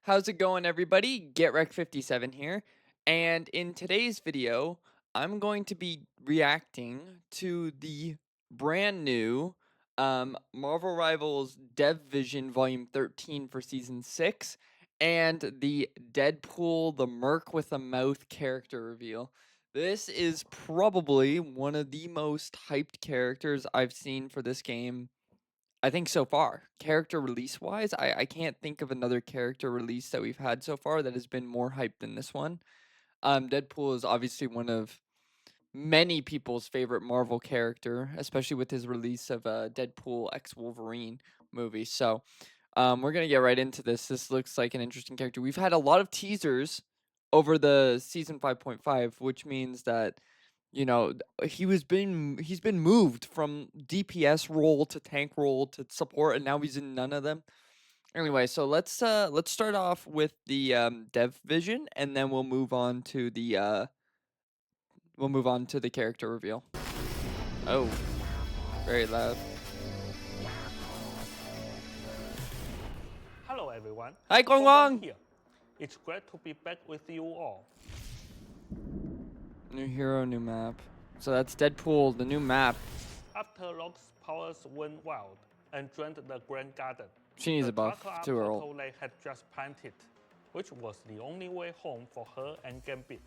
How's it going, everybody? GetRec57 here, and in today's video, I'm going to be reacting to the brand new Marvel Rivals Dev Vision Volume 13 for Season 6, and the Deadpool the Merc with a Mouth character reveal. This is probably one of the most hyped characters I've seen for this game, I think, so far. Character release wise, I can't think of another character release that we've had so far that has been more hyped than this one. Deadpool is obviously one of many people's favorite Marvel character, especially with his release of Deadpool X Wolverine movie. So we're gonna get right into this. This looks like an interesting character. We've had a lot of teasers over the season 5.5, which means that he's been moved from DPS role to tank role to support, and now he's in none of them. Anyway, so let's start off with the dev vision, and then we'll move on to the character reveal. Oh, very loud. Hello everyone. Hi, Gong Gong Gong. here. It's great to be back with you all. New hero, new map. So that's Deadpool, the new map. After Locke's powers went wild and drained the Grand Garden, She needs the a buff Tarka to her ult. portal they had just planted, which was the only way home for her and Gambit,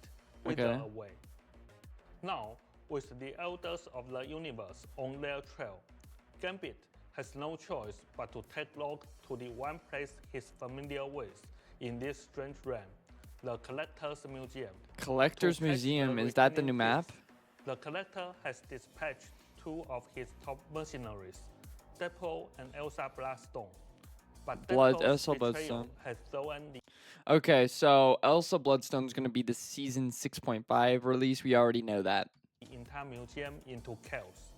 Okay. wither away. Now, with the Elders of the Universe on their trail, Gambit has no choice but to take Locke to the one place he's familiar with in this strange realm, the Collector's Museum. Collector's Museum, is that the new map? The Collector has dispatched two of his top mercenaries, Deadpool and Elsa Bloodstone. But Elsa betrayal Bloodstone. has thrown the Okay, so Elsa Bloodstone's gonna be the season 6.5 release. We already know that. entire museum into chaos.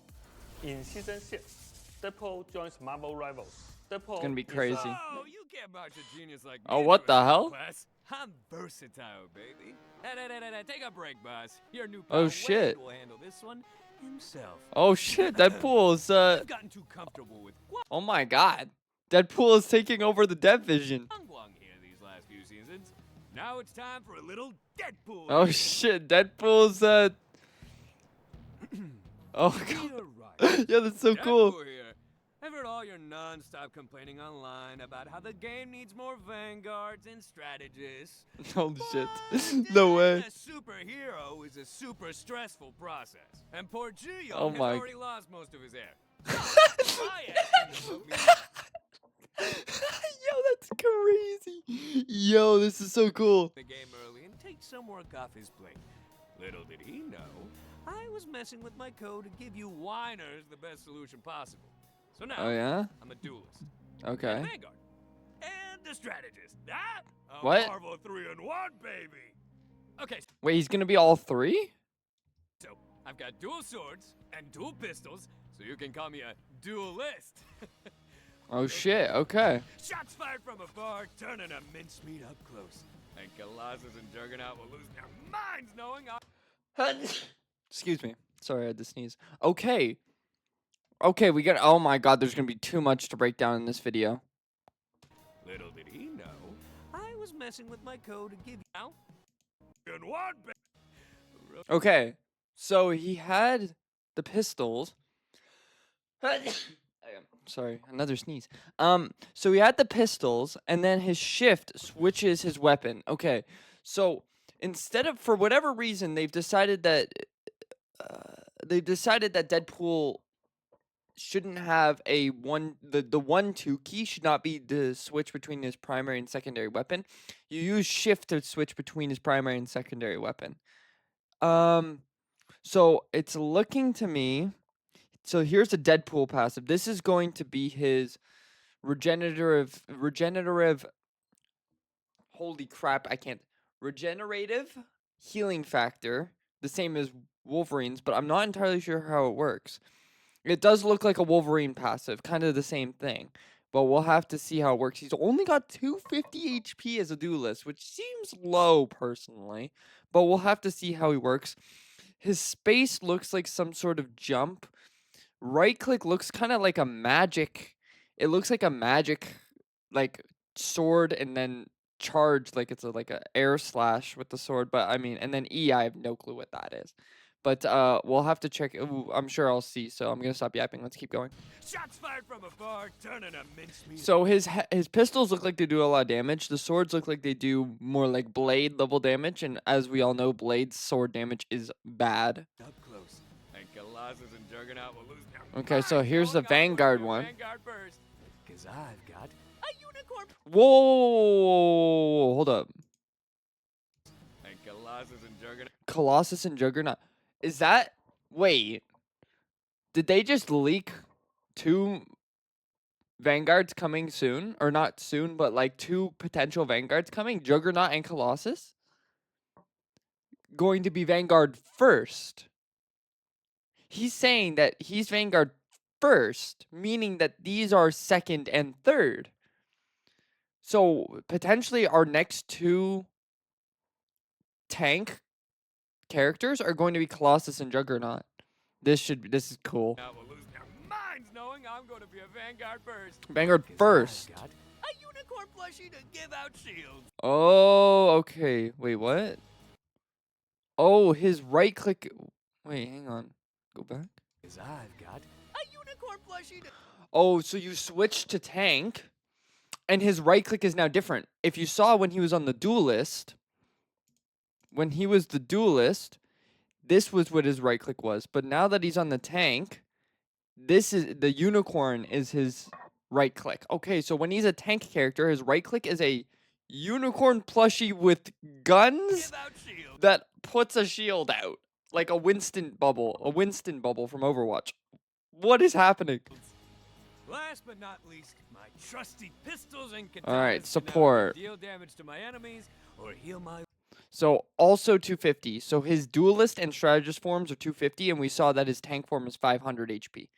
In season 6, Deadpool joins Marvel Rivals. Deadpool It's gonna be is crazy. Oh, you can't march a genius like me. Oh, what through a the hell? class. I'm versatile, baby. Hey, take a break, boss. Your new Oh, pal shit. Wade will handle this one himself. Oh shit, Deadpool's I've gotten too comfortable with oh my god. Deadpool is taking over the dev vision. Guang here these last few seasons. Now it's time for a little Deadpool. Oh shit, Deadpool's oh god. You're right. Yeah, that's so cool. Deadpool here. I've heard all your non-stop complaining online about how the game needs more vanguards and strategists. Holy shit. But No way. being a superhero is a super stressful process. And poor Gio Oh has my- already lost most of his hair. I asked him to put me Yo, that's crazy. Yo, this is so cool. the game early and take some work off his plate. Little did he know, I was messing with my code to give you whiners the best solution possible. So now, Oh yeah? I'm a duelist. Okay. A vanguard. And a strategist. Ah, a What? Marvel 3-in-1, baby. Okay, Wait, he's gonna be all three? so I've got dual swords and dual pistols, so you can call me a duelist. Oh shit, okay. Shots fired from afar, turning a mincemeat up close. And Colossus and Juggernaut will lose their minds knowing I... Excuse me. Sorry, I had to sneeze. Okay. Okay, we got. Oh my god, there's gonna be too much to break down in this video. Little did he know, I was messing with my code to give you... Now, in one, Okay, so he had the pistols. Sorry, another sneeze. So he had the pistols, and then his shift switches his weapon. Okay, so instead of, for whatever reason, they've decided that Deadpool shouldn't have a the 1-2 key should not be the switch between his primary and secondary weapon. You use shift to switch between his primary and secondary weapon. So it's looking to me. So here's the Deadpool passive. This is going to be his regenerative. Holy crap! I can't. Regenerative healing factor, the same as Wolverine's, but I'm not entirely sure how it works. It does look like a Wolverine passive, kind of the same thing, but we'll have to see how it works. He's only got 250 HP as a duelist, which seems low personally, but we'll have to see how he works. His space looks like some sort of jump. Right click looks kind of like a magic. It looks like a magic, like sword, and then charge, like it's like a air slash with the sword, but I mean, and then E, I have no clue what that is. But we'll have to check. Ooh, I'm sure I'll see. So I'm gonna stop yapping. Let's keep going. Shots fired from afar, turning a mincemeat. So his pistols look like they do a lot of damage. The swords look like they do more like blade level damage, and as we all know, blade sword damage is bad. Up close. And Colossus and Juggernaut will lose their Okay, so minds here's the knowing I'm gonna Vanguard be a one. Vanguard first. Cause I've got a unicorn. Whoa, hold up. And Colossus and Juggernaut. Colossus and Juggernaut. Is that? Wait, did they just leak two Vanguards coming soon, or not soon, but like two potential Vanguards coming? Juggernaut and Colossus going to be Vanguard first. He's saying that he's Vanguard first, meaning that these are second and third. So potentially our next two tank characters are going to be Colossus and Juggernaut. This is cool. Now will lose their minds knowing I'm going to be a Vanguard first. Vanguard 'Cause first. I've got a unicorn plushie to give out shields. Oh, okay. Wait, what? Oh, his right click. Wait, hang on. Go back. Cause I've got a unicorn plushie to. Oh, so you switch to tank, and his right click is now different. If you saw when he was on the duelist, this was what his right click was. But now that he's on the tank, this is the unicorn is his right click. Okay, so when he's a tank character, his right click is a unicorn plushie with guns Give out shields. that puts a shield out. Like a Winston bubble from Overwatch. What is happening? Last but not least, my trusty pistols and katanas. Alright, can now support. either deal damage to my enemies or heal my So also 250. So his duelist and strategist forms are 250, and we saw that his tank form is 500 HP.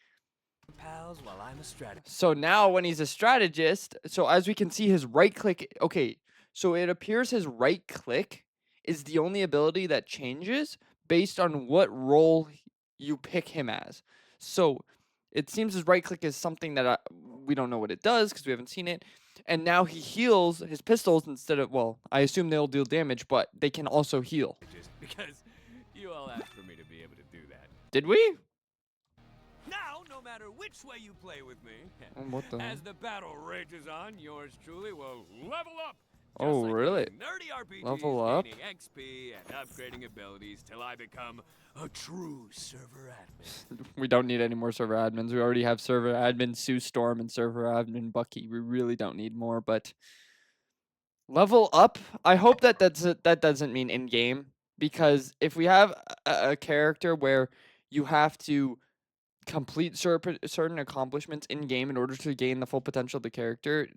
pals while I'm a strategist. So now when he's a strategist, so as we can see his right click, okay, so it appears his right click is the only ability that changes based on what role you pick him as. So it seems his right click is something that we don't know what it does because we haven't seen it. And now he heals his pistols instead of, well, I assume they'll deal damage, but they can also heal. Just because you all asked for me to be able to do that. Did we? Now, no matter which way you play with me, What the hell? as the battle rages on, yours truly will level up. Just Oh, like really? those nerdy RPGs, Level up? gaining XP and upgrading abilities till I become a true server admin. We don't need any more server admins. We already have server admin Sue Storm and server admin Bucky. We really don't need more, but level up. I hope that that doesn't mean in game, because if we have a character where you have to complete certain accomplishments in game in order to gain the full potential of the character,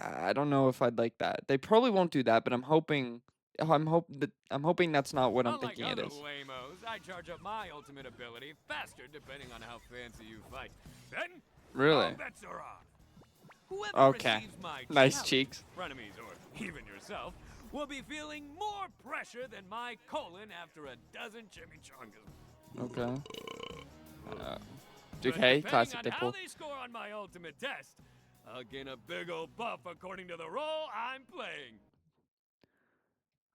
I don't know if I'd like that. They probably won't do that, but I'm hoping that's not what I'm Unlike thinking it other is. lamos, I charge up my ultimate ability faster depending on how fancy you fight. Then, Really? all bets are off. Whoever Okay. receives my Nice challenge, cheeks. frenemies or even yourself, will be feeling more pressure than my colon after a dozen chimichangas. Okay. But Okay, depending classic on how Deadpool. they score on my ultimate test, I'll gain a big old buff according to the role I'm playing.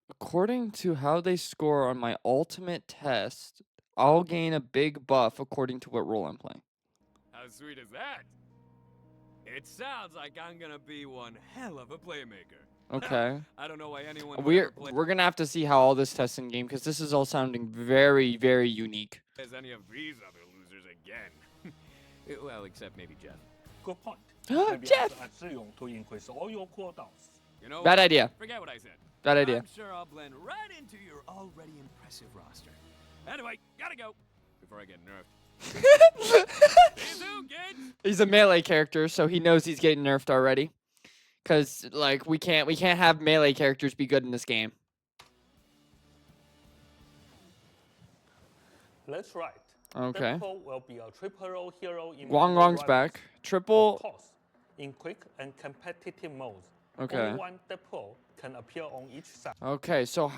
According to how they score on my ultimate test, I'll gain a big buff according to what role I'm playing. How sweet is that? It sounds like I'm gonna be one hell of a playmaker. Okay. I don't know why anyone would We're ever play we're gonna have to see how all this tests in game, because this is all sounding very, very unique. as any of these other losers again. Well, except maybe Jeff. Good point. Ah, Maybe Jeff! add Ziyong to increase all your cooldowns. You know Bad what? idea. Forget what I said. Bad idea. I'm sure I'll blend right into your already impressive roster. Anyway, gotta go before I get nerfed. See you soon, kids! He's a melee character, so he knows he's getting nerfed already. Cause like we can't have melee characters be good in this game. That's right. Okay. Deadpool will be a triple role hero in Wong Marvel Wong's Rivals. back. Triple. Of course, in quick and competitive modes, Okay. only one Deadpool can appear on each side. Okay, so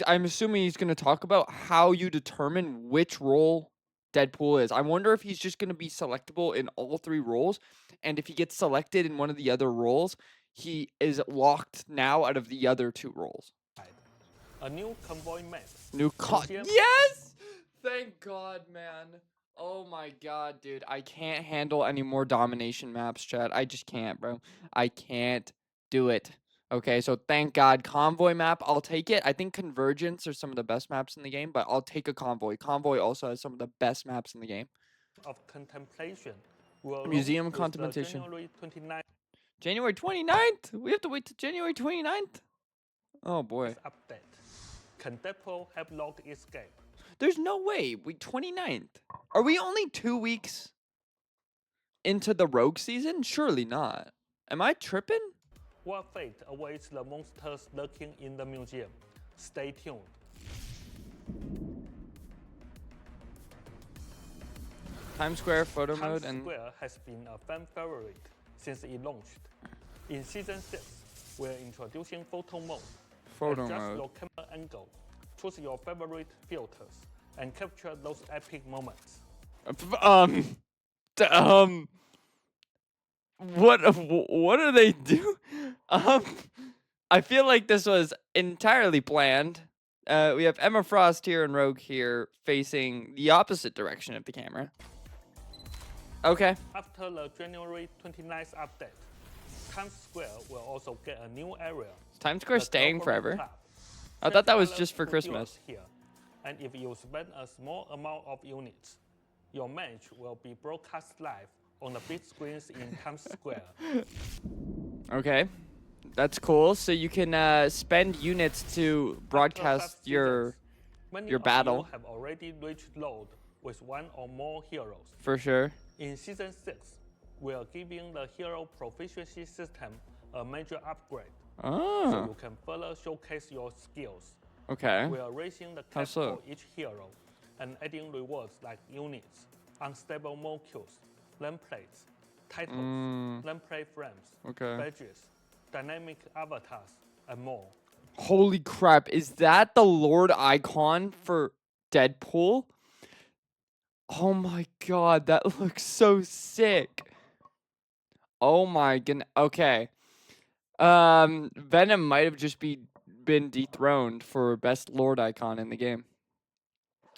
I'm assuming he's gonna talk about how you determine which role Deadpool is. I wonder if he's just gonna be selectable in all three roles, and if he gets selected in one of the other roles, he is locked now out of the other 2 roles. A new convoy map. New Museum- Yes! Thank God, man. Oh my God, dude. I can't handle any more domination maps, chat. I just can't, bro. I can't do it. Okay, so thank God. Convoy map, I'll take it. I think Convergence are some of the best maps in the game, but I'll take a Convoy. Convoy also has some of the best maps in the game. Of contemplation will Museum launch with the Contemplation. January 29th January 29th? We have to wait till January 29th? Oh boy. update. Can Deadpool help Log escape? There's no way. 29th. Are we only 2 weeks into the Rogue season? Surely not. Am I tripping? What fate awaits the monsters lurking in the museum? Stay tuned. Times Square photo Times mode and Square has been a fan favorite since it launched. In Season 6, we're introducing photo mode. photo Adjust mode. your camera angle, choose your favorite filters, and capture those epic moments. What do they do? I feel like this was entirely planned. We have Emma Frost here and Rogue here facing the opposite direction of the camera. Okay. After the January 29th update, Times Square will also get a new area. Times Square the staying Golf forever. Club. I thought that was $10 just for to Christmas. viewers Here. And if you spend a small amount of units, your match will be broadcast live on the big screens in Times Square. Okay. That's cool. So you can spend units to After broadcast 5 your seasons, many your of battle. You have already reached load with one or more heroes. for sure. In Season 6, we are giving the hero proficiency system a major upgrade, so Oh. you can further showcase your skills. Okay. We are raising the How cap so? for each hero and adding rewards like units, unstable molecules, land plates, titles, land plate frames, Okay. badges, dynamic avatars, and more. Holy crap, is that the Lord icon for Deadpool? Oh my God, that looks so sick. Oh my goodness. Okay. Venom might have just been dethroned for best Lord icon in the game.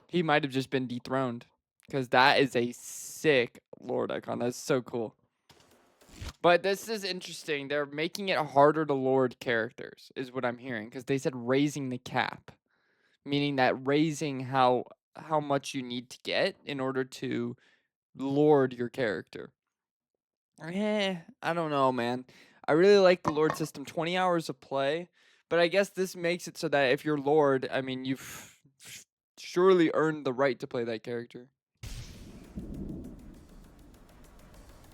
He might have just been dethroned because that is a sick Lord icon. That's so cool. But this is interesting. They're making it harder to Lord characters, is what I'm hearing, because they said raising the cap, meaning that raising how much you need to get in order to Lord your character. I don't know, man. I really like the Lord system, 20 hours of play, but I guess this makes it so that if you're Lord, I mean, you've surely earned the right to play that character.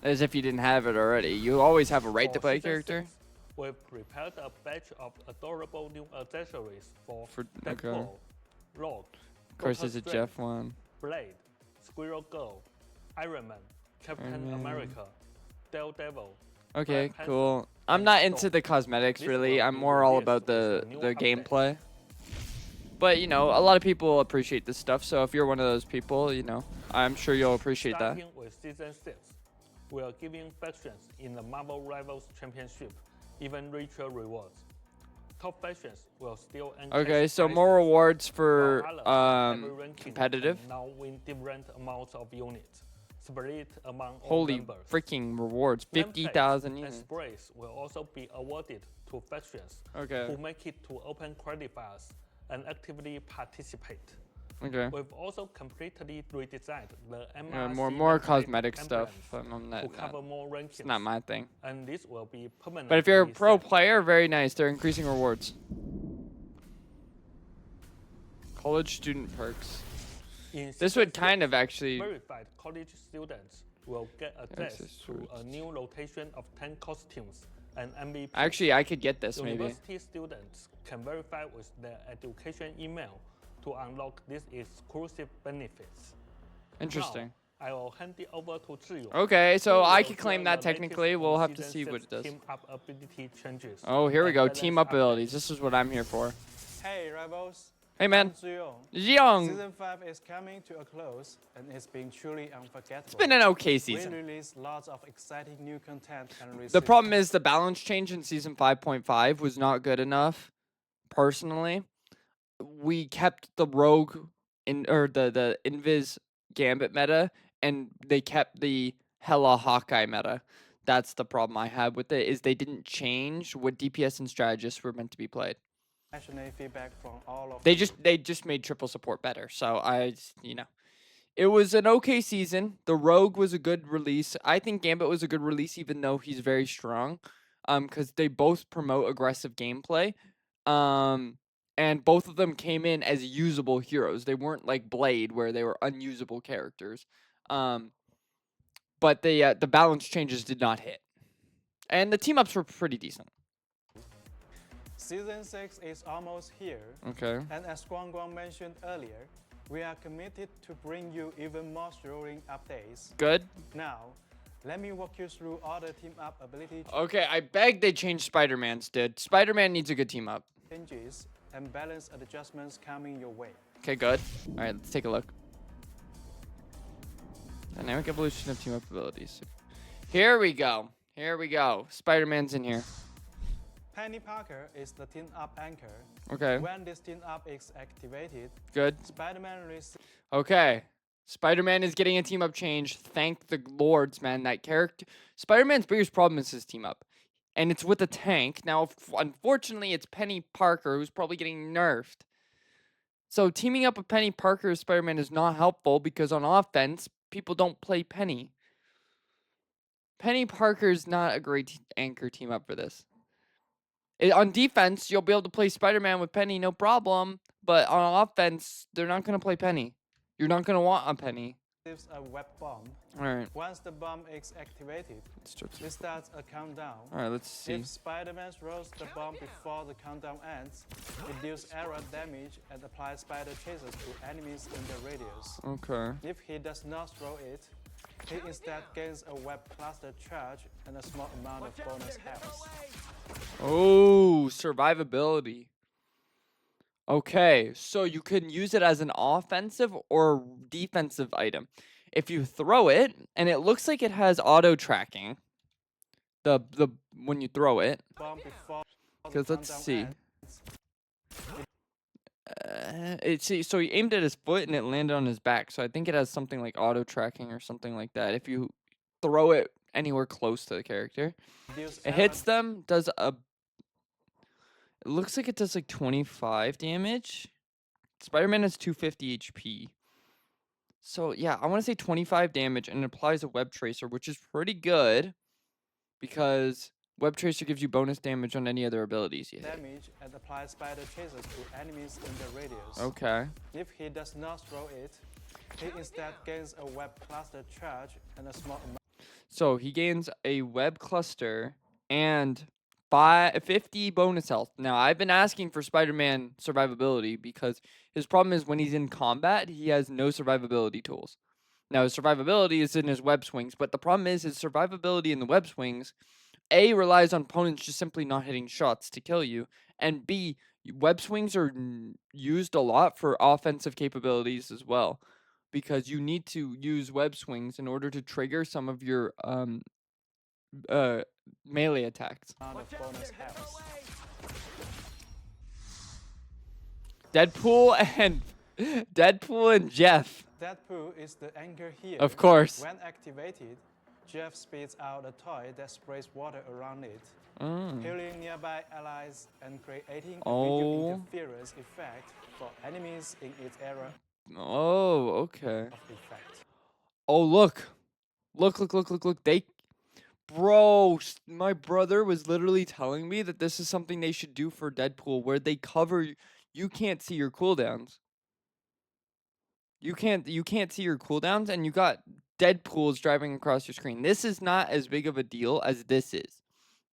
As if you didn't have it already. You always have a right to For play a Season character. 6, we've prepared a batch of adorable new accessories for Okay. Deadpool, Rogue, Of course, Doctor there's a Strange, Jeff one. Blade, Squirrel Girl, Iron Man, Captain Iron Man. America, Daredevil. Okay, Black Panther, cool. I'm and not into Storm. the cosmetics This really. will I'm be more all released about with the a new the update. gameplay. But you know, a lot of people appreciate this stuff. So if you're one of those people, you know, I'm sure you'll appreciate that. Starting with Season 6, we are giving factions in the Marvel Rivals Championship even richer rewards. Top factions will still encash Okay, so prizes, more rewards while for others at every ranking competitive. can now win different amounts of units, split among all Holy members. freaking rewards! Land plates 50,000 and units. sprays will also be awarded to factions Okay. who make it to open qualifiers and actively participate. Okay. We've also completely redesigned the Yeah, MRC more emblem- cosmetic stuff. emblems I'm to not, cover more rankings. it's not my thing. And this will be permanent. But if you're a pro player, very nice. They're increasing rewards. College student perks. This would kind of actually. verified college students will get access Access to a to- new rotation of 10 costumes and MVP. Actually, I could get this maybe. University students can verify with their education email to unlock these exclusive benefits. Interesting. Now, I will hand it over to Zhiyu. Okay, so who I will could claim share that the technically. latest We'll on have to Season see what 6 it does. Team up ability changes. Oh, here we and go. balance Team up updates. abilities. This is what I'm here for. Hey, Rebels. Hey, man. I'm Zuyong. Young. Season 5 is coming to a close and it's been truly unforgettable. It's been an okay We season. released lots of exciting new content and The received problem is the balance change in season 5.5 was not good enough. Personally, we kept the rogue or the Invis Gambit meta, and they kept the Hella Hawkeye meta. That's the problem I had with it, is they didn't change what DPS and strategists were meant to be played. passionate feedback from all of They you. just made triple support better. So it was an okay season. The Rogue was a good release. I think Gambit was a good release, even though he's very strong. Because they both promote aggressive gameplay. And both of them came in as usable heroes. They weren't like Blade, where they were unusable characters. But the balance changes did not hit, and the team ups were pretty decent. Season 6 is almost here. Okay. And as Guang Guang mentioned earlier, we are committed to bring you even more thrilling updates. Good. Now, let me walk you through all the team up ability Okay, I beg they change Spider-Man's, dude. Spider-Man needs a good team up. changes and balance adjustments coming your way. Okay, good. All right, let's take a look. Dynamic evolution of team up abilities. Here we go. Here we go. Spider-Man's in here. Penny Parker is the team up anchor. Okay, When this team up is activated, good. Spider-Man receives Okay. Spider-Man is getting a team up change. Thank the lords, man. That character. Spider-Man's biggest problem is his team up. And it's with a tank. Now, unfortunately, it's Penny Parker, who's probably getting nerfed. So teaming up with Penny Parker as Spider-Man is not helpful because on offense, people don't play Penny. Penny Parker's not a great anchor team up for this. On defense, you'll be able to play Spider-Man with Penny, no problem. But on offense, they're not going to play Penny. You're not going to want a Penny. a web bomb. All right. Once the bomb is activated, it starts a countdown. All right, let's see. If Spider-Man throws the bomb before the countdown ends, reduce arrow damage and apply spider chases to enemies in the radius. Okay. If he does not throw it, he instead gains a web cluster charge and a small amount of bonus health. Oh, survivability. Okay, so you can use it as an offensive or defensive item. If you throw it, and it looks like it has auto tracking. The when you throw it. Bomb before the Because let's countdown see. ends. So he aimed at his foot and it landed on his back. So I think it has something like auto tracking or something like that. If you throw it anywhere close to the character, Reduce it hits them. It looks like it does like 25 damage. Spider-Man has 250 HP. So yeah, I want to say 25 damage, and it applies a web tracer, which is pretty good because web tracer gives you bonus damage on any other abilities you hit. Damage and apply spider chases to enemies in the radius. Okay. If he does not throw it, he instead gains a web cluster charge and a small amount. So he gains a web cluster and 50 bonus health. Now, I've been asking for Spider-Man survivability because his problem is when he's in combat, he has no survivability tools. Now, his survivability is in his web swings, but the problem is his survivability in the web swings, A, relies on opponents just simply not hitting shots to kill you, and B, web swings are used a lot for offensive capabilities as well, because you need to use web swings in order to trigger some of your melee attacks. Of bonus health. Deadpool and Jeff. Deadpool is the anchor here. Of course. When activated, Jeff spits out a toy that sprays water around it, healing nearby allies and creating a video interference effect for enemies in its area Oh, okay. of effect. Oh, look. Look. My brother was literally telling me that this is something they should do for Deadpool, where they cover you can't see your cooldowns. You can't see your cooldowns, and you got Deadpool's driving across your screen. This is not as big of a deal as this is.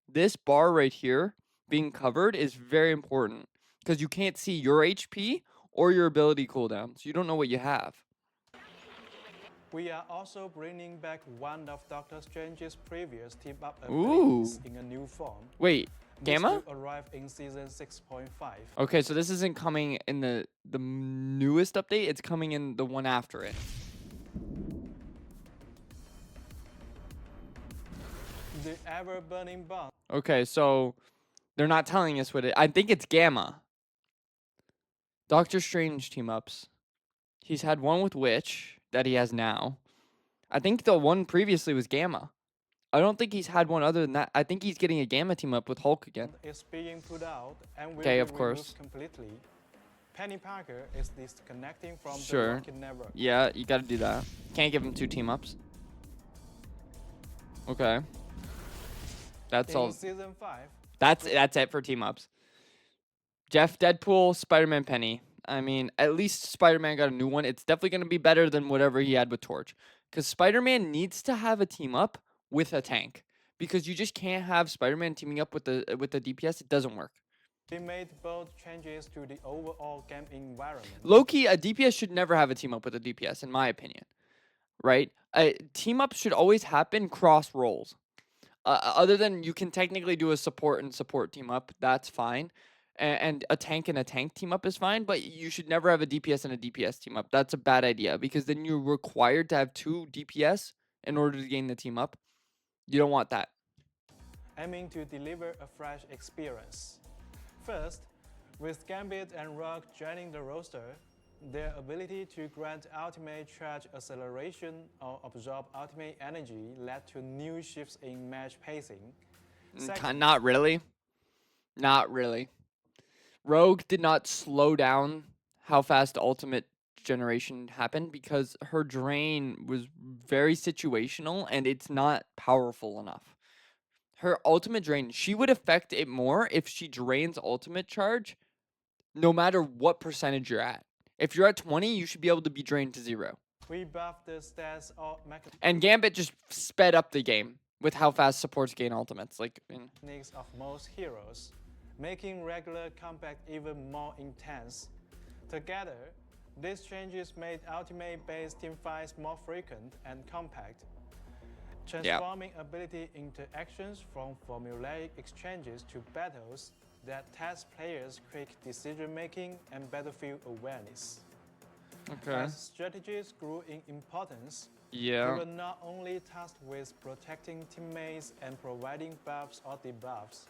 This bar right here being covered is very important because you can't see your HP or your ability cooldowns. You don't know what you have. We are also bringing back one of Doctor Strange's previous team-up abilities in a new form. Wait, This Gamma? will arrive in season 6.5. Okay, so this isn't coming in the newest update. It's coming in the one after it. The ever-burning bond. Okay, so they're not telling us what it. I think it's Gamma. Doctor Strange team ups. He's had one with Witch that he has now. I think the one previously was Gamma. I don't think he's had one other than that. I think he's getting a Gamma team up with Hulk again. Is being put out and will Okay, be of course. removed completely. Penny Parker is disconnecting from Sure. the Rocket Network. Yeah, you gotta do that. Can't give him 2 team ups. Okay. That's In all. season 5, That's it for team ups. Jeff, Deadpool, Spider-Man, Penny. I mean, at least Spider-Man got a new one. It's definitely gonna be better than whatever he had with Torch. Because Spider-Man needs to have a team up with a tank. Because you just can't have Spider-Man teaming up with the DPS. It doesn't work. we made bold changes to the overall game environment. Low-key, a DPS should never have a team up with a DPS, in my opinion. Right? Team ups should always happen cross roles. Other than you can technically do a support and support team up, that's fine. And a tank and a tank team up is fine, but you should never have a DPS and a DPS team up. That's a bad idea because then you're required to have 2 DPS in order to gain the team up. You don't want that. Aiming to deliver a fresh experience. First, with Gambit and Rogue joining the roster, their ability to grant ultimate charge acceleration or absorb ultimate energy led to new shifts in match pacing. Not really. Not really. Rogue did not slow down how fast ultimate generation happened because her drain was very situational and it's not powerful enough. Her ultimate drain, she would affect it more if she drains ultimate charge no matter what percentage you're at. If you're at 20, you should be able to be drained to 0. We buffed the stats or And Gambit just sped up the game with how fast supports gain ultimates. mechanics of most heroes, making regular combat even more intense. Together, these changes made ultimate-based teamfights more frequent and compact, transforming ability interactions from formulaic exchanges to battles that test players' quick decision-making and battlefield awareness. Okay. As strategies grew in importance, we Yeah. were not only tasked with protecting teammates and providing buffs or debuffs,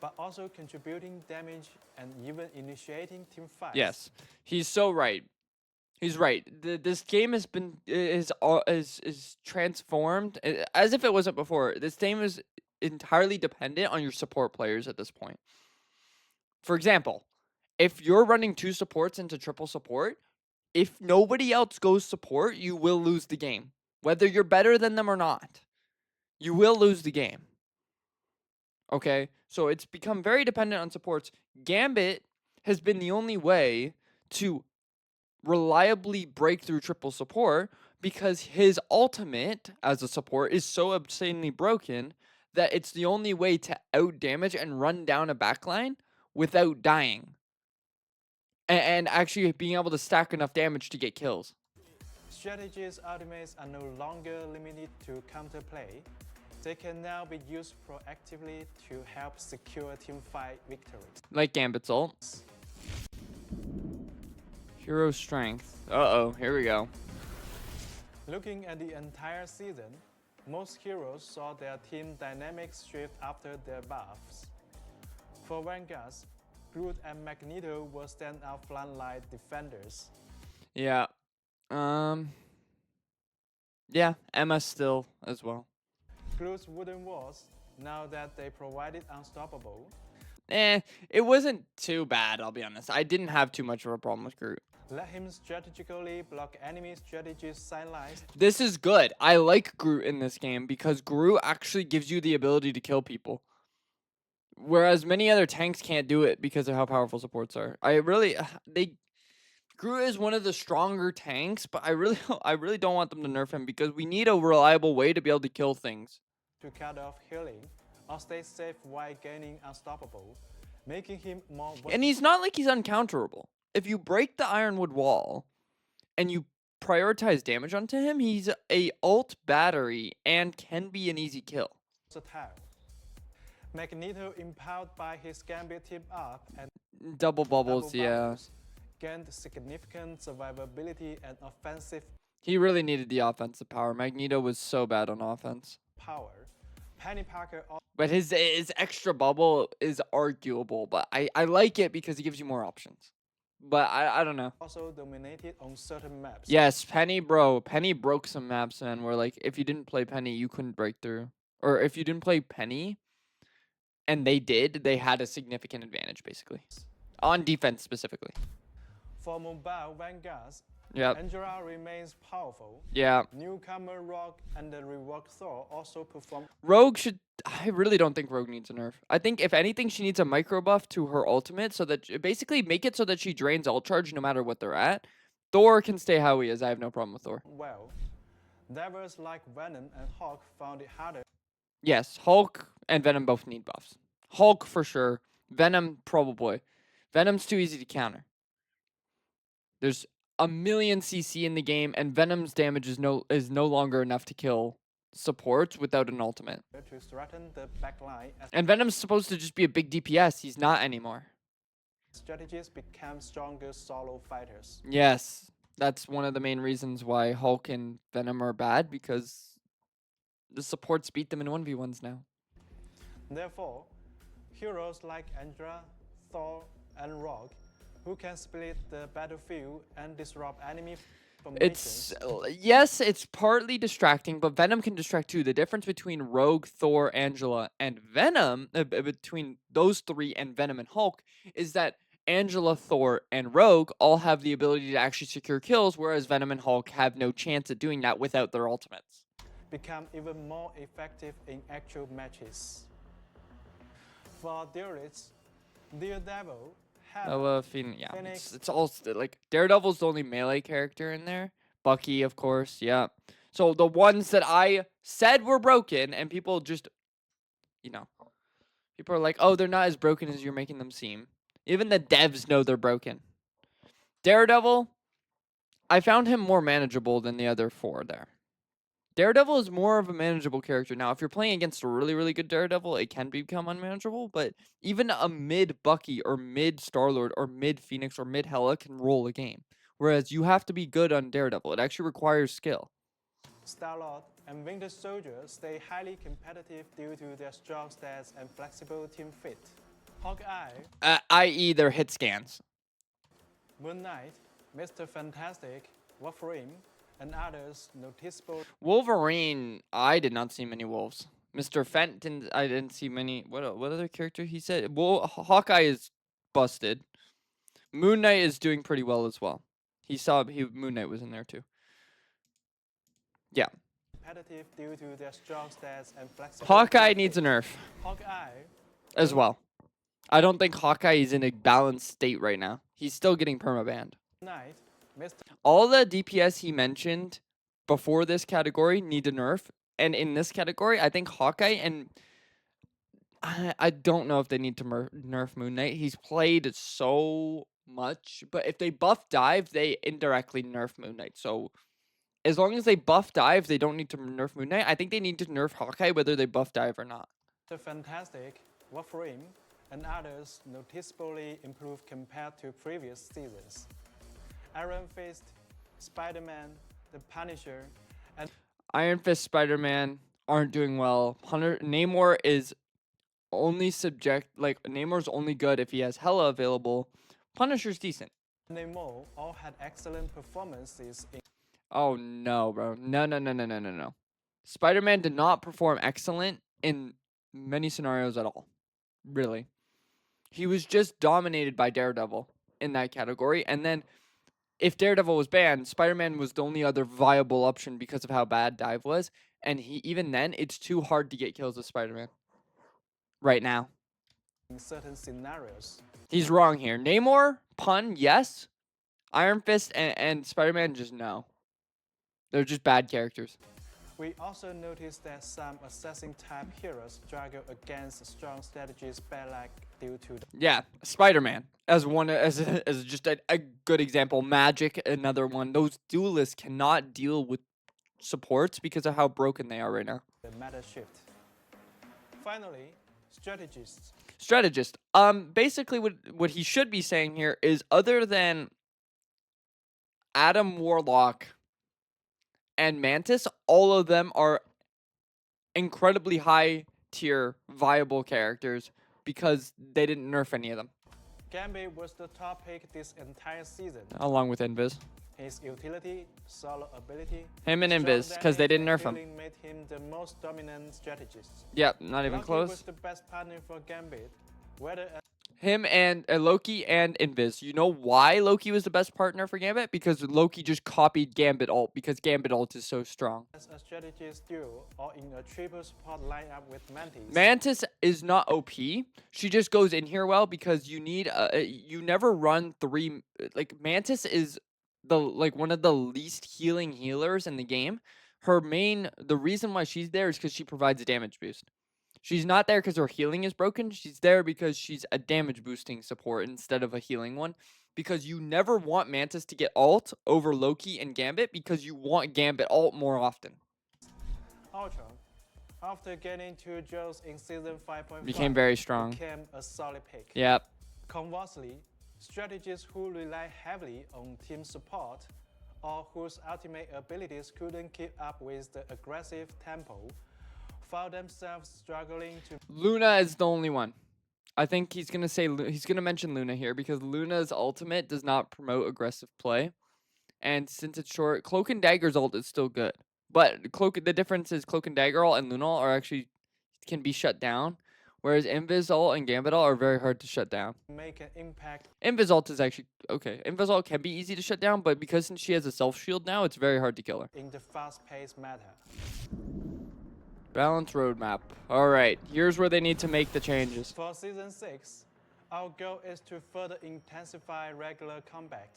but also contributing damage and even initiating team fights. Yes. He's so right. He's right. This game has been is transformed as if it wasn't before. This game is entirely dependent on your support players at this point. For example, if you're running 2 supports into triple support, if nobody else goes support, you will lose the game. Whether you're better than them or not, you will lose the game. Okay? So it's become very dependent on supports. Gambit has been the only way to reliably break through triple support because his ultimate as a support is so obscenely broken that it's the only way to out damage and run down a backline without dying. And actually being able to stack enough damage to get kills. Strategies ultimates are no longer limited to counterplay. They can now be used proactively to help secure teamfight victories. Like Gambit's ult. Hero strength. Uh-oh, here we go. Looking at the entire season, most heroes saw their team dynamics shift after their buffs. For Vanguards, Groot and Magneto were standout frontline defenders. Yeah. Yeah, Emma still as well. Groot's wooden walls, now that they provided unstoppable, It wasn't too bad, I'll be honest. I didn't have too much of a problem with Groot. let him strategically block enemy strategies sidelines. This is good. I like Groot in this game because Groot actually gives you the ability to kill people. Whereas many other tanks can't do it because of how powerful supports are. Groot is one of the stronger tanks, but I really don't want them to nerf him because we need a reliable way to be able to kill things. To cut off healing or stay safe while gaining unstoppable, making him more And he's not like he's uncounterable. If you break the Ironwood wall and you prioritize damage onto him, he's a ult battery and can be an easy kill. versatile. Magneto, empowered by his Gambit tip up and Double double bubbles, yeah. bubbles, gained significant survivability and offensive He really needed the offensive power. Magneto was so bad on offense. power. Penny Parker But his extra bubble is arguable, but I like it because it gives you more options. But I don't know. also dominated on certain maps. Yes, Penny broke some maps, man, where like if you didn't play Penny, you couldn't break through. Or if you didn't play Penny and they had a significant advantage basically. On defense specifically. For mobile vanguards, Yep. Angela remains powerful. Yeah. Newcomer Rogue and the reworked Thor also perform Rogue should. I really don't think Rogue needs a nerf. I think if anything, she needs a micro buff to her ultimate, so that basically make it so that she drains ult charge no matter what they're at. Thor can stay how he is. I have no problem with Thor. well. Devils like Venom and Hawk found it harder Yes, Hulk and Venom both need buffs. Hulk for sure. Venom probably. Venom's too easy to counter. There's a million CC in the game, and Venom's damage is no longer enough to kill supports without an ultimate. to threaten the backline as And Venom's supposed to just be a big DPS. He's not anymore. strategists become stronger solo fighters. Yes, that's one of the main reasons why Hulk and Venom are bad, because the supports beat them in 1v1s now. Therefore, heroes like Andra, Thor, and Rogue, who can split the battlefield and disrupt enemy formations, Yes, it's partly distracting, but Venom can distract too. The difference between Rogue, Thor, Angela, and Venom, between those three and Venom and Hulk, is that Angela, Thor, and Rogue all have the ability to actually secure kills, whereas Venom and Hulk have no chance at doing that without their ultimates. become even more effective in actual matches. For duelists, Daredevil, Hela, Yeah, Phoenix, it's all like Daredevil's the only melee character in there. Bucky, of course, yeah. So the ones that I said were broken, and people just, people are like, oh, they're not as broken as you're making them seem. Even the devs know they're broken. Daredevil, I found him more manageable than the other four there. Daredevil is more of a manageable character. Now, if you're playing against a really, really good Daredevil, it can become unmanageable, but even a mid Bucky or mid Star-Lord or mid Phoenix or mid Hela can roll a game. Whereas you have to be good on Daredevil. It actually requires skill. Star-Lord, and Winter Soldier stay highly competitive due to their strong stats and flexible team fit. Hawkeye, I.e. their hit scans. Moon Knight, Mr. Fantastic, Wolverine, and others noticeable Wolverine, I did not see many wolves. Mr. Fent, I didn't see many. What other character he said? Well, Hawkeye is busted. Moon Knight is doing pretty well as well. Moon Knight was in there too. Yeah. competitive due to their strong stats and flexible Hawkeye team needs a fit. nerf Hawkeye, as well. I don't think Hawkeye is in a balanced state right now. He's still getting permabanned. Knight, Mr. All the DPS he mentioned before this category need a nerf. And in this category, I think Hawkeye and I don't know if they need to nerf Moon Knight. He's played so much, but if they buff dive, they indirectly nerf Moon Knight. So as long as they buff dive, they don't need to nerf Moon Knight. I think they need to nerf Hawkeye whether they buff dive or not. Fantastic, Wolverine, and others noticeably improved compared to previous seasons. Iron Fist, Spider-Man, the Punisher, and Iron Fist, Spider-Man aren't doing well. Namor is only Namor's only good if he has Hela available. Punisher's decent. Namor all had excellent performances in Oh no, bro. No. Spider-Man did not perform excellent in many scenarios at all. Really. He was just dominated by Daredevil in that category. And then if Daredevil was banned, Spider-Man was the only other viable option because of how bad Dive was. And even then, it's too hard to get kills with Spider-Man right now. certain scenarios. He's wrong here. Namor, pun, yes. Iron Fist and Spider-Man, just no. They're just bad characters. We also noticed that some assassin type heroes struggle against strong strategies Belak due to the Yeah, Spider-Man as just a good example. Magic, another one. Those duelists cannot deal with supports because of how broken they are right now. meta shift. Finally, Strategists. Strategist. Basically, what he should be saying here is, other than Adam Warlock and Mantis, all of them are incredibly high tier viable characters because they didn't nerf any of them, Gambit was the top pick this entire season. along with Invis. His utility, solo ability, Him and strong Invis, because they damage didn't and nerf him. healing made him the most dominant strategist. Yep, not even Loki close. was the best partner for Gambit, whether Him and Loki and Invis. You know why Loki was the best partner for Gambit? Because Loki just copied Gambit ult, because Gambit ult is so strong. as a strategist duo or in a triple support lineup with Mantis. Mantis is not OP. She just goes in here well because you need you never run three. Like, Mantis is one of the least healing healers in the game. The reason why she's there is because she provides a damage boost. She's not there because her healing is broken. She's there because she's a damage boosting support instead of a healing one. Because you never want Mantis to get ult over Loki and Gambit, because you want Gambit ult more often. Ultron, after getting 2 Joes in season 5.5, Became very strong. became a solid pick. Yep. Conversely, strategists who rely heavily on team support or whose ultimate abilities couldn't keep up with the aggressive tempo found themselves struggling to Luna is the only one. I think he's gonna mention Luna here because Luna's ultimate does not promote aggressive play, and since it's short, Cloak and Dagger's ult is still good. But the difference is Cloak and Dagger ult and Luna ult can be shut down, whereas Invis ult and Gambit ult are very hard to shut down. make an impact Invis ult is actually okay. Invis ult can be easy to shut down, but because since she has a self shield now, it's very hard to kill her. in the fast-paced meta. Balance roadmap. All right, here's where they need to make the changes. For season 6, our goal is to further intensify regular combat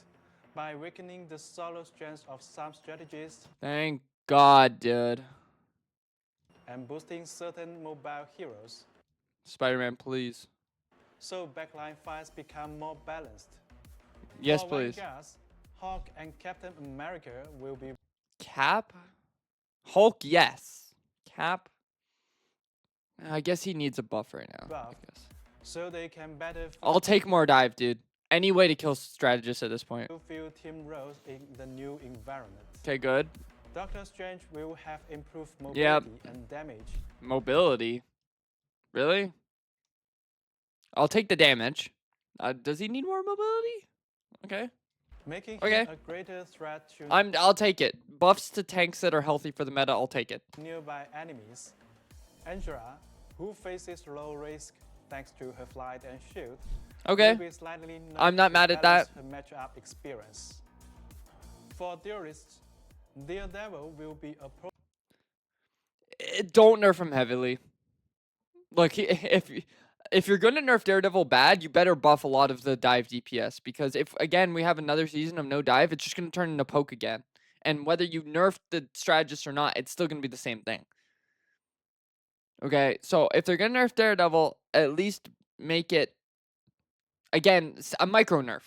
by weakening the solo strengths of some strategists Thank God, dude. and boosting certain mobile heroes, Spider-Man, please. so backline fights become more balanced. Yes, For please. Vanguards, Hulk and Captain America will be Cap? Hulk, yes. Cap? I guess he needs a buff right now. I buff, guess. so they can better I'll take more dive, dude. Any way to kill strategists at this point. fulfill team roles in the new environment. Okay, good. Doctor Strange will have improved Yep. mobility and damage. Mobility. Really? I'll take the damage. Does he need more mobility? Okay. Making Okay. him a greater threat to I'll take it. Buffs to tanks that are healthy for the meta, I'll take it. nearby enemies. Angela, who faces low risk thanks to her flight and shield, Okay. will be slightly I'm not nerfed mad to at that. balance her matchup experience. For Duelists, Daredevil will be a Don't nerf him heavily. Look, if you're gonna nerf Daredevil bad, you better buff a lot of the dive DPS, because if again we have another season of no dive, it's just gonna turn into poke again. And whether you nerf the strategist or not, it's still gonna be the same thing. Okay, so if they're gonna nerf Daredevil, at least make it again a micro nerf.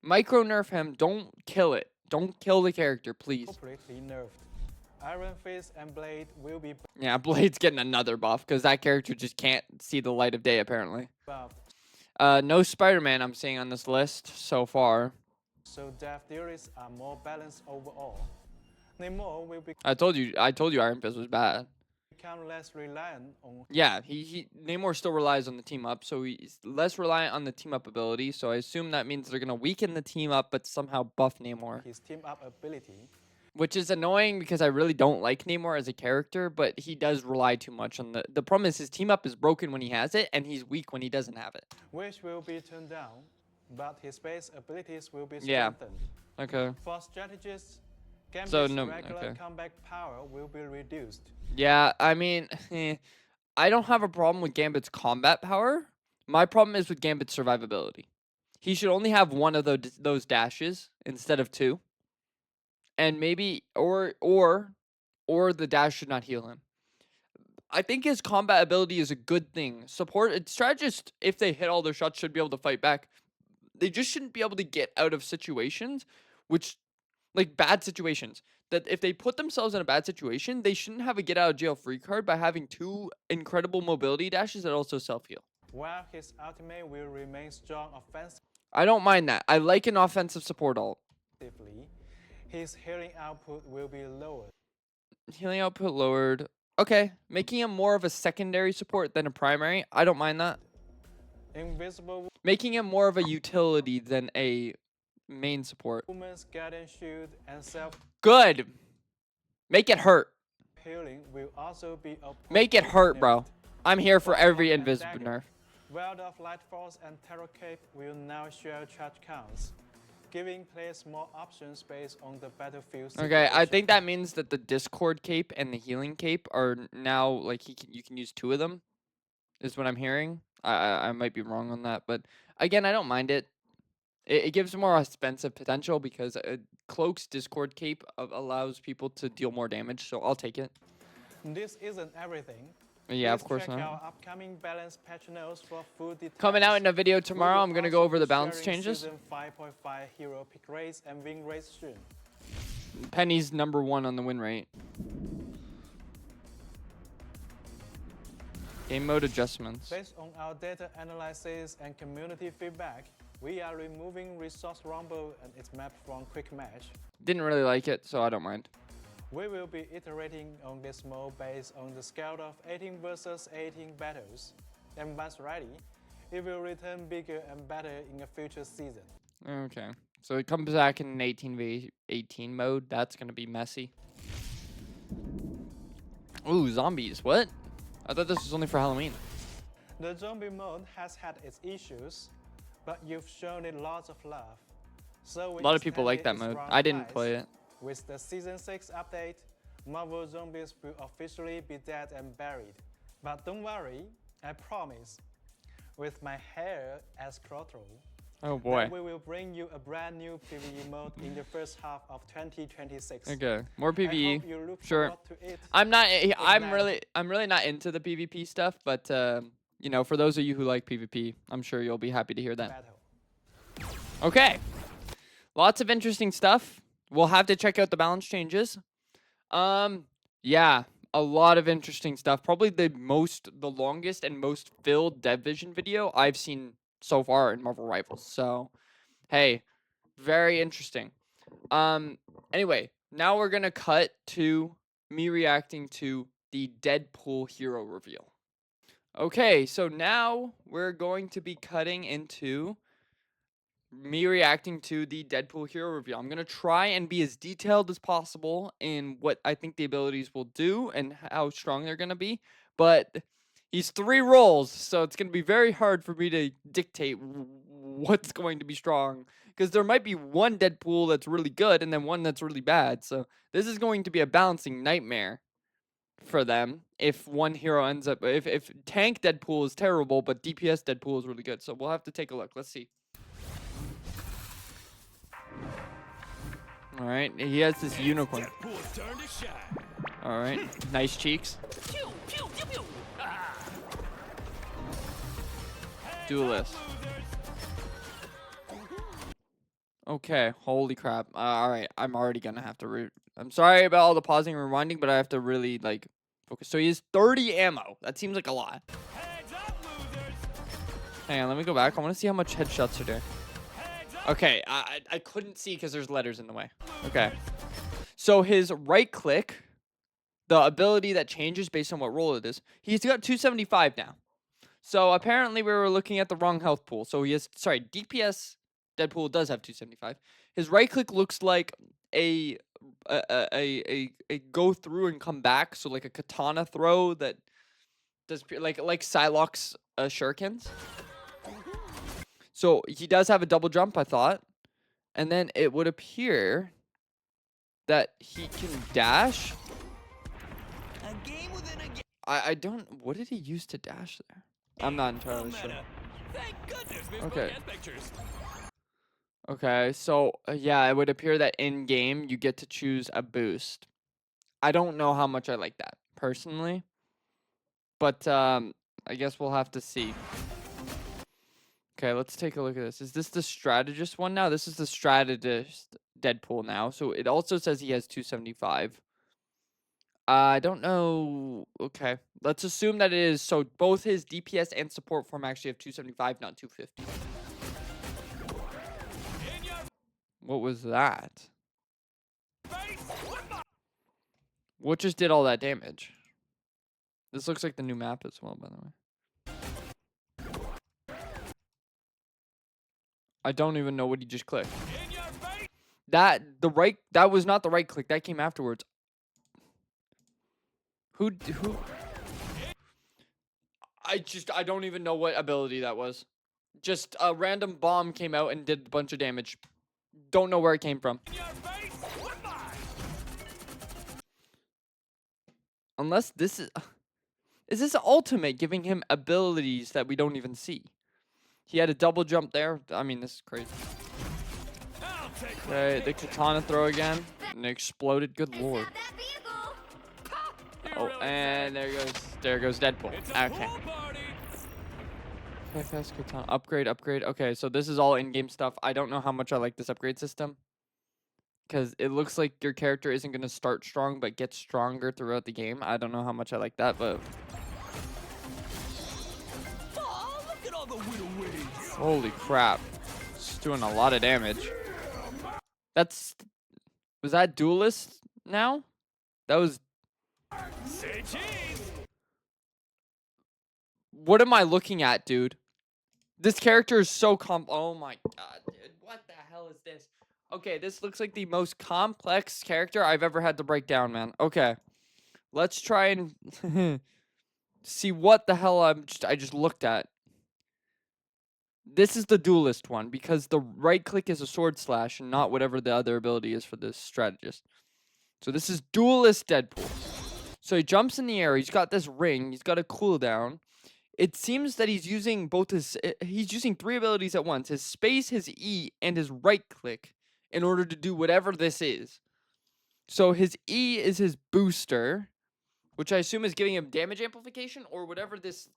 Micro nerf him. Don't kill it. Don't kill the character, please. completely nerfed. Iron Fist and Blade will be Yeah, Blade's getting another buff because that character just can't see the light of day apparently. buffed, No Spider-Man I'm seeing on this list so far. so Death Duelists are more balanced overall. Namor will I told you Iron Fist was bad. become less reliant on Yeah, Namor still relies on the team up, so he's less reliant on the team up ability. So I assume that means they're gonna weaken the team up, but somehow buff Namor, his team up ability, which is annoying because I really don't like Namor as a character, but he does rely too much on the problem is his team up is broken when he has it, and he's weak when he doesn't have it. which will be turned down, but his base abilities will be Yeah. strengthened. Okay. For strategists, Gambit's no- regular okay. comeback power will be reduced. Yeah, I mean, I don't have a problem with Gambit's combat power. My problem is with Gambit's survivability. He should only have one of those dashes instead of two. And maybe or the dash should not heal him. I think his combat ability is a good thing. Strategists, if they hit all their shots, should be able to fight back. They just shouldn't be able to get out of situations, which like bad situations. that if they put themselves in a bad situation, they shouldn't have a get out of jail free card by having 2 incredible mobility dashes that also self heal. While his ultimate will remain strong offensively, I don't mind that. I like an offensive support ult. his healing output will be lowered. Healing output lowered. Okay, making him more of a secondary support than a primary. I don't mind that. Invisible Making him more of a utility than a main support. Woman's Guardian Shield and self Good. Make it hurt. healing will also be a Make it hurt, bro. I'm here for every and invisible dagger. nerf. World of Light Force and Terror Cape will now share charge counts, giving players more options based on the battlefield situation. Okay, I think that means that the Discord cape and the healing cape are now like you can use 2 of them. Is what I'm hearing. I might be wrong on that, but again, I don't mind it. It gives more expensive potential because Cloak's Discord cape allows people to deal more damage, so I'll take it. This isn't everything. Yeah, of Please course check not. our upcoming balance patch notes for full details. Coming out in a video We tomorrow, will I'm gonna also go over be the balance sharing changes. Season 5.5 hero pick rates and win rates soon. Penny's #1 on the win rate. Game mode adjustments. Based on our data analysis and community feedback, we are removing Resource Rumble and its map from Quick Match. Didn't really like it, so I don't mind. We will be iterating on this mode based on the scale of 18 versus 18 battles. And once ready, it will return bigger and better in a future season. Okay, so it comes back in an 18v18 mode. That's gonna be messy. Ooh, zombies. What? I thought this was only for Halloween. The zombie mode has had its issues, but you've shown it lots of love. So A lot of people like that mode. I didn't play it. With the Season 6 update, Marvel Zombies will officially be dead and buried. But don't worry, I promise. With my hair as Crotro, Oh boy. we will bring you a brand new PvE mode in the first half of 2026. Okay, more I PvE. hope you look Sure. forward to it. I'm really not into the PvP stuff, but you know, for those of you who like PvP, I'm sure you'll be happy to hear that. Battle. Okay. Lots of interesting stuff. We'll have to check out the balance changes. Yeah, a lot of interesting stuff. Probably the longest and most filled Dev Vision video I've seen so far in Marvel Rivals. So, hey, very interesting. Anyway, now we're gonna cut to me reacting to the Deadpool hero reveal. Okay, so now we're going to be cutting into me reacting to the Deadpool hero reveal. I'm gonna try and be as detailed as possible in what I think the abilities will do and how strong they're gonna be. But he's 3 roles, so it's gonna be very hard for me to dictate what's going to be strong. Because there might be one Deadpool that's really good and then one that's really bad. So this is going to be a balancing nightmare for them if one hero ends up if tank Deadpool is terrible but DPS Deadpool is really good. So we'll have to take a look. Let's see. All right, he has this unicorn. Deadpool's turn to shine. All right, nice cheeks. Pew, pew, pew, pew. Ah. Duelist. Okay, holy crap. All right, I'm already gonna have to I'm sorry about all the pausing and rewinding, but I have to really like focus. So he has 30 ammo. That seems like a lot. Heads up, losers. Hang on, let me go back. I want to see how much headshots are there. Heads up. Okay, I couldn't see because there's letters in the way. Okay. So his right click, the ability that changes based on what role it is, he's got 275 now. So apparently we were looking at the wrong health pool. So he has, sorry, DPS Deadpool does have 275. His right click looks like a go through and come back. So like a katana throw that does like Psylocke's shurikens. So he does have a double jump, I thought. And then it would appear that he can dash. A game within a game. I don't... What did he use to dash there? I'm not entirely sure. Thank goodness there's Okay. podcast pictures. Okay, so yeah, it would appear that in-game you get to choose a boost. I don't know how much I like that, personally. But I guess we'll have to see. Okay, let's take a look at this. Is this the strategist one now? This is the strategist Deadpool now. So it also says he has 275. I don't know. Okay. Let's assume that it is. So both his DPS and support form actually have 275, not 250. What was that? What just did all that damage? This looks like the new map as well, by the way. I don't even know what he just clicked. That was not the right click. That came afterwards. Who I don't even know what ability that was. Just a random bomb came out and did a bunch of damage. Don't know where it came from. Unless this is this ultimate giving him abilities that we don't even see? He had a double jump there. I mean, this is crazy. Okay, the katana throw again. And it exploded. Good lord. Oh, and there goes Deadpool. Okay. Okay, fast katana. Upgrade. Okay, so this is all in-game stuff. I don't know how much I like this upgrade system. Because it looks like your character isn't going to start strong, but get stronger throughout the game. I don't know how much I like that, but... Oh, look at all the Holy crap. It's doing a lot of damage. Was that Duelist now? That was... Say cheese. What am I looking at, dude? This character is so oh my god, dude. What the hell is this? Okay, this looks like the most complex character I've ever had to break down, man. Okay. Let's try and see what the hell I just looked at. This is the Duelist one because the right click is a sword slash and not whatever the other ability is for this strategist. So this is Duelist Deadpool. So he jumps in the air. He's got this ring. He's got a cooldown. It seems that he's using he's using 3 abilities at once. His space, his E, and his right click in order to do whatever this is. So his E is his booster, which I assume is giving him damage amplification or whatever this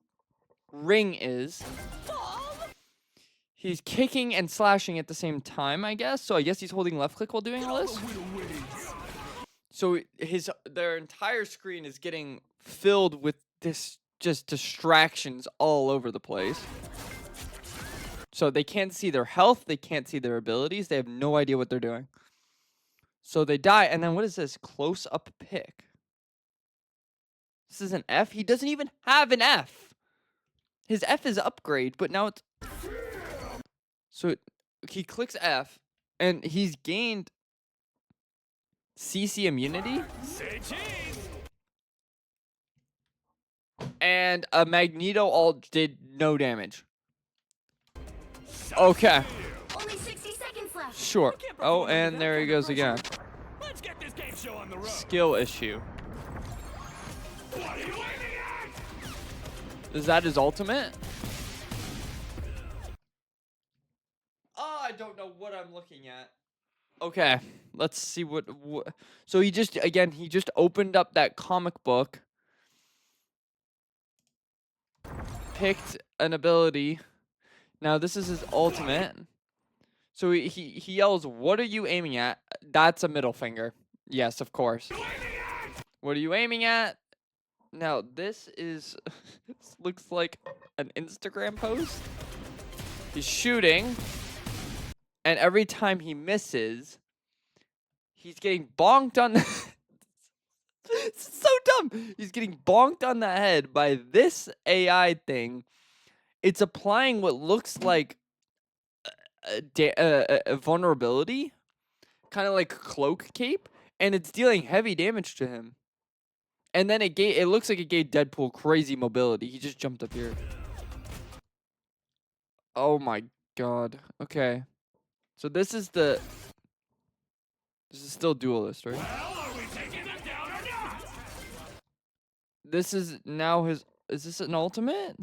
ring is. He's kicking and slashing at the same time, I guess. So I guess he's holding left click while doing all this. So their entire screen is getting filled with this just distractions all over the place. So they can't see their health, they can't see their abilities, they have no idea what they're doing. So they die, and then what is this? Close up pick. This is an F? He doesn't even have an F. His F is upgrade, but now it's... So he clicks F, and he's gained CC immunity. Say cheese. And a Magneto ult did no damage. Okay. Only 60 seconds left. Sure. Oh, and there he goes again. Let's get this game show on the road. Skill issue. What are you aiming at? Is that his ultimate? Oh, I don't know what I'm looking at. Okay, let's see what so he just opened up that comic book, picked an ability. Now this is his ultimate. So he yells, "What are you aiming at?" That's a middle finger. Yes, of course. What are you aiming at? Now this is this looks like an Instagram post. He's shooting, and every time he misses, he's getting bonked on the It's so dumb. He's getting bonked on the head by this AI thing. It's applying what looks like a vulnerability, kind of like cloak cape, and it's dealing heavy damage to him. And then it looks like it gave Deadpool crazy mobility. He just jumped up here. Oh my god. Okay. So this is still Duelist, right? Well, are we taking them down or not? This is now is this an ultimate?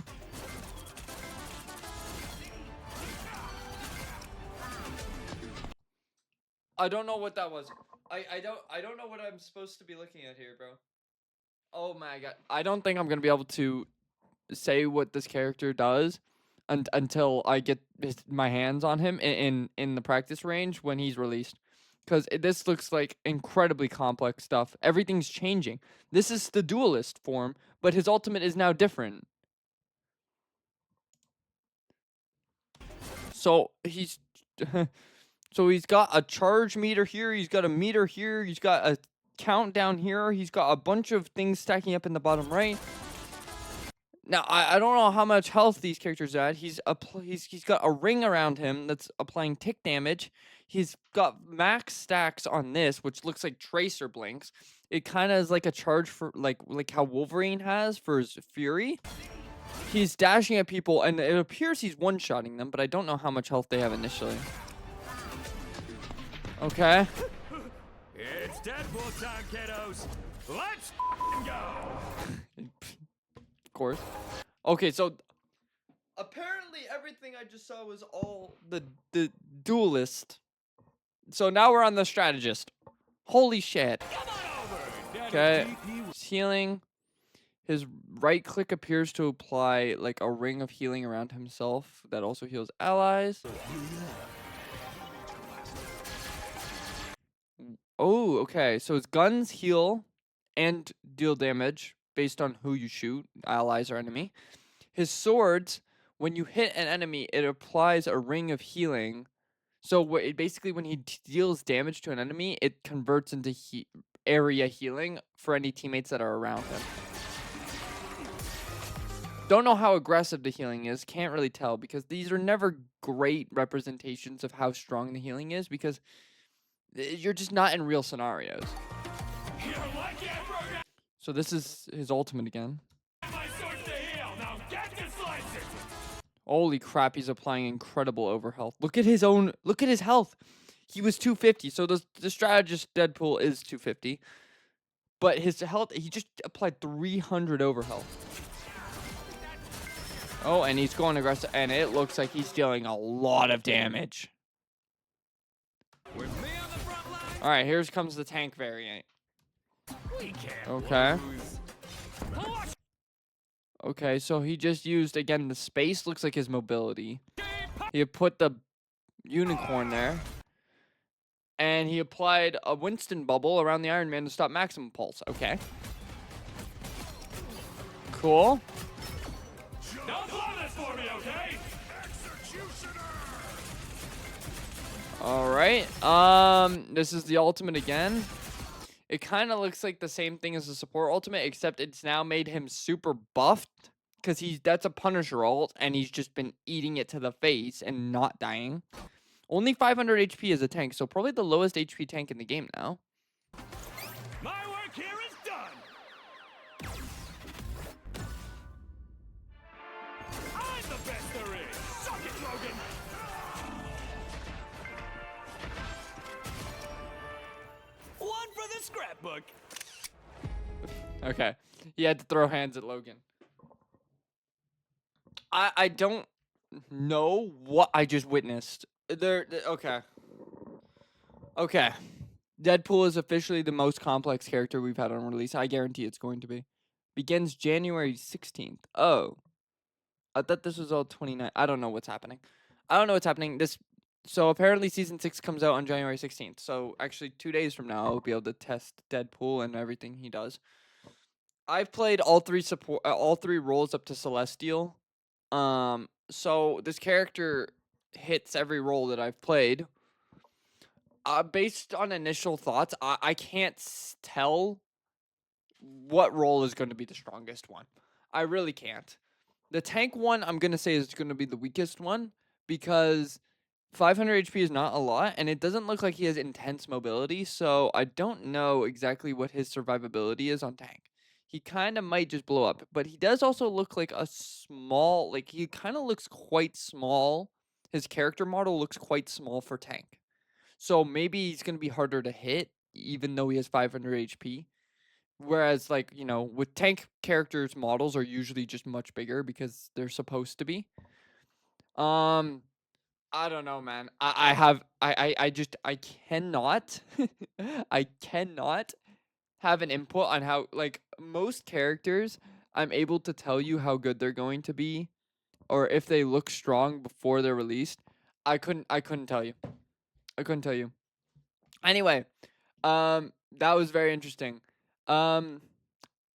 I don't know what that was. I don't know what I'm supposed to be looking at here, bro. Oh my god. I don't think I'm going to be able to say what this character does until I get my hands on him in the practice range when he's released. because this looks like incredibly complex stuff. Everything's changing. This is the duelist form, but his ultimate is now different. So he's so he's got a charge meter here, he's got a meter here, he's got a countdown here, he's got a bunch of things stacking up in the bottom right. Now I don't know how much health these characters at. He's got a ring around him that's applying tick damage. He's got max stacks on this, which looks like tracer blinks. It kind of is like a charge for like how Wolverine has for his fury. He's dashing at people, and it appears he's one-shotting them, but I don't know how much health they have initially. Okay. It's Deadpool time, kiddos. Let's go. Of course. Okay, so apparently everything I just saw was all the duelist. So now we're on the strategist. Holy shit. Okay. He's healing. His right click appears to apply like a ring of healing around himself that also heals allies. Oh, okay. So his guns heal and deal damage based on who you shoot, allies or enemy. His swords, when you hit an enemy, it applies a ring of healing. So basically, when he deals damage to an enemy, it converts into area healing for any teammates that are around him. Don't know how aggressive the healing is. Can't really tell because these are never great representations of how strong the healing is because you're just not in real scenarios. So this is his ultimate again. Holy crap, he's applying incredible overhealth. Look at his health. He was 250. So the strategist Deadpool is 250. But his health, he just applied 300 overhealth. Oh, and he's going aggressive, and it looks like he's dealing a lot of damage. All right, here comes the tank variant. Okay. Okay, so he just used, again, the space looks like his mobility. He put the unicorn there. And he applied a Winston bubble around the Iron Man to stop maximum pulse. Okay. Cool. All right. This is the ultimate again. It kind of looks like the same thing as the support ultimate, except it's now made him super buffed because that's a Punisher ult, and he's just been eating it to the face and not dying. Only 500 HP as a tank, so probably the lowest HP tank in the game now. My work here is done. I'm the best there is. Suck it, Logan. One for the scrapbook. Okay. He had to throw hands at Logan. I don't know what I just witnessed. Okay. Okay. Deadpool is officially the most complex character we've had on release. I guarantee it's going to be. Begins January 16th. Oh. I thought this was all 29. I don't know what's happening. So apparently season 6 comes out on January 16th. So actually 2 days from now I'll be able to test Deadpool and everything he does. I've played all three roles up to Celestial. So this character hits every role that I've played. Based on initial thoughts, I can't tell what role is going to be the strongest one. I really can't. The tank one, I'm going to say, is going to be the weakest one because 500 HP is not a lot, and it doesn't look like he has intense mobility, so I don't know exactly what his survivability is on tank. He kind of might just blow up, but he does also look like he kind of looks quite small. His character model looks quite small for tank. So maybe he's going to be harder to hit, even though he has 500 HP. Whereas, with tank characters, models are usually just much bigger because they're supposed to be. I don't know, man. I cannot, I cannot have an input on how, most characters, I'm able to tell you how good they're going to be, or if they look strong before they're released. I couldn't tell you. Anyway, that was very interesting. Um,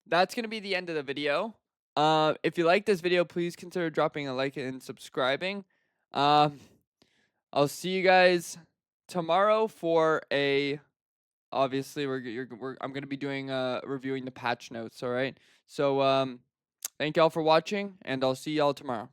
that's gonna be the end of the video. If you like this video, please consider dropping a like and subscribing. Um, I'll see you guys tomorrow for a. Obviously, I'm gonna be doing reviewing the patch notes. All right. So thank y'all for watching, and I'll see y'all tomorrow.